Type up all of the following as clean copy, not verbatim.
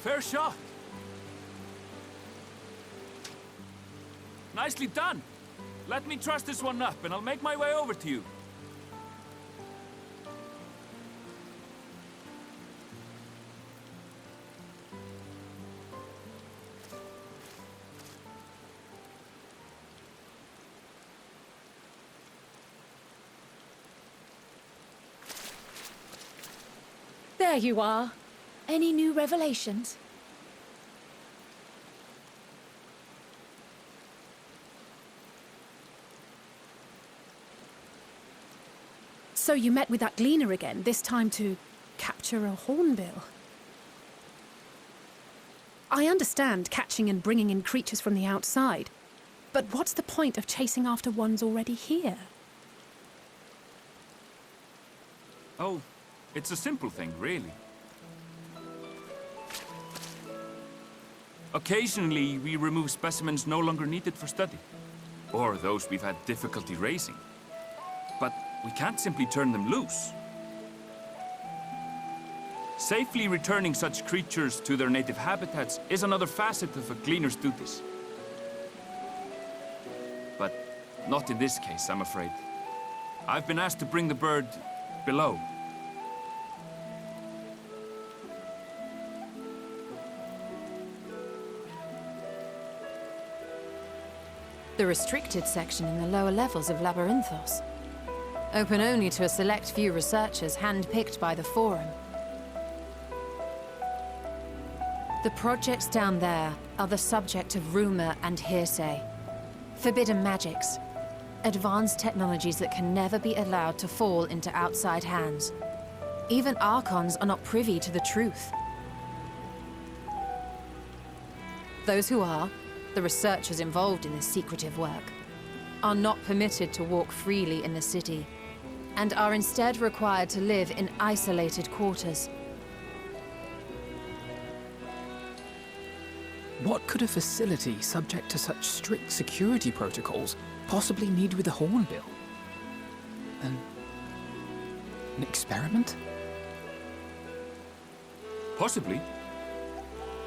Fair shot. Nicely done. Let me truss this one up, and I'll make my way over to you. There you are. Any new revelations? So you met with that gleaner again, this time to capture a hornbill. I understand catching and bringing in creatures from the outside, but what's the point of chasing after ones already here? Oh, it's a simple thing, really. Occasionally, we remove specimens no longer needed for study, or those we've had difficulty raising. But we can't simply turn them loose. Safely returning such creatures to their native habitats is another facet of a gleaner's duties. But not in this case, I'm afraid. I've been asked to bring the bird below. The restricted section in the lower levels of Labyrinthos. Open only to a select few researchers handpicked by the Forum. The projects down there are the subject of rumor and hearsay. Forbidden magics. Advanced technologies that can never be allowed to fall into outside hands. Even Archons are not privy to the truth. Those who are, the researchers involved in this secretive work, are not permitted to walk freely in the city, and are instead required to live in isolated quarters. What could a facility subject to such strict security protocols possibly need with a hornbill? An experiment? Possibly.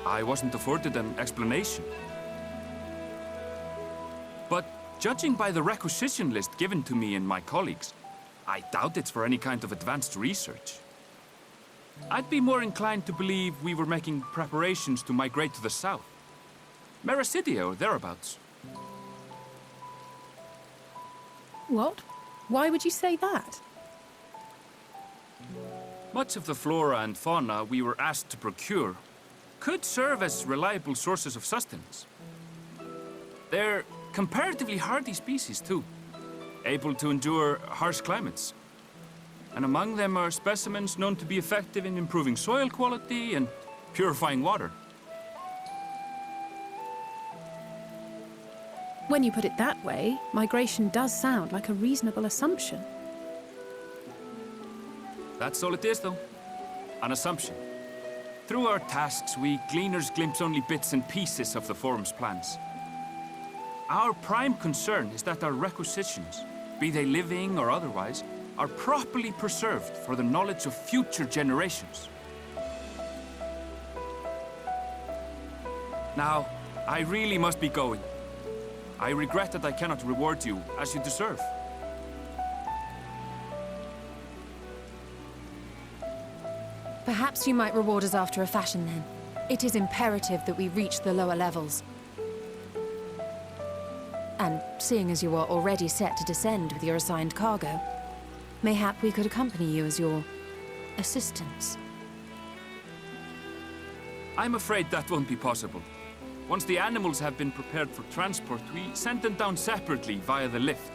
I wasn't afforded an explanation. But judging by the requisition list given to me and my colleagues, I doubt it's for any kind of advanced research. I'd be more inclined to believe we were making preparations to migrate to the south. Mericidia or thereabouts. What? Why would you say that? Much of the flora and fauna we were asked to procure could serve as reliable sources of sustenance. They're comparatively hardy species, too, able to endure harsh climates. And among them are specimens known to be effective in improving soil quality and purifying water. When you put it that way, migration does sound like a reasonable assumption. That's all it is, though. An assumption. Through our tasks, we gleaners glimpse only bits and pieces of the Forum's plans. Our prime concern is that our requisitions, be they living or otherwise, are properly preserved for the knowledge of future generations. Now, I really must be going. I regret that I cannot reward you as you deserve. Perhaps you might reward us after a fashion, then. It is imperative that we reach the lower levels. And seeing as you are already set to descend with your assigned cargo, mayhap we could accompany you as your assistants. I'm afraid that won't be possible. Once the animals have been prepared for transport, we send them down separately via the lift.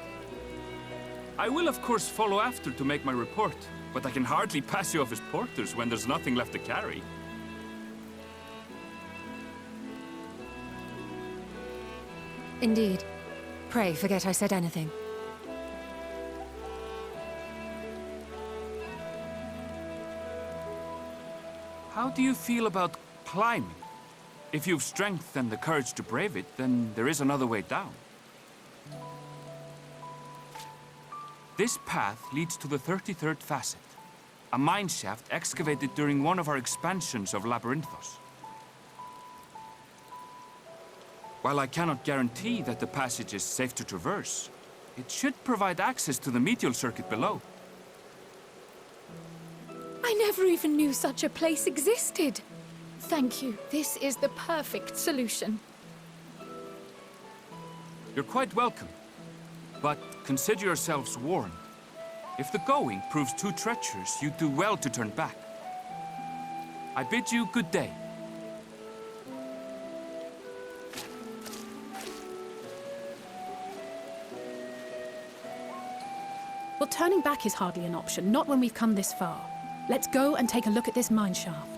I will, of course, follow after to make my report, but I can hardly pass you off as porters when there's nothing left to carry. Indeed. Pray forget I said anything. How do you feel about climbing? If you've strength and the courage to brave it, then there is another way down. This path leads to the 33rd facet, a mine shaft excavated during one of our expansions of Labyrinthos. While I cannot guarantee that the passage is safe to traverse, it should provide access to the medial circuit below. I never even knew such a place existed. Thank you. This is the perfect solution. You're quite welcome. But consider yourselves warned. If the going proves too treacherous, you do well to turn back. I bid you good day. Well, turning back is hardly an option, not when we've come this far. Let's go and take a look at this mine shaft.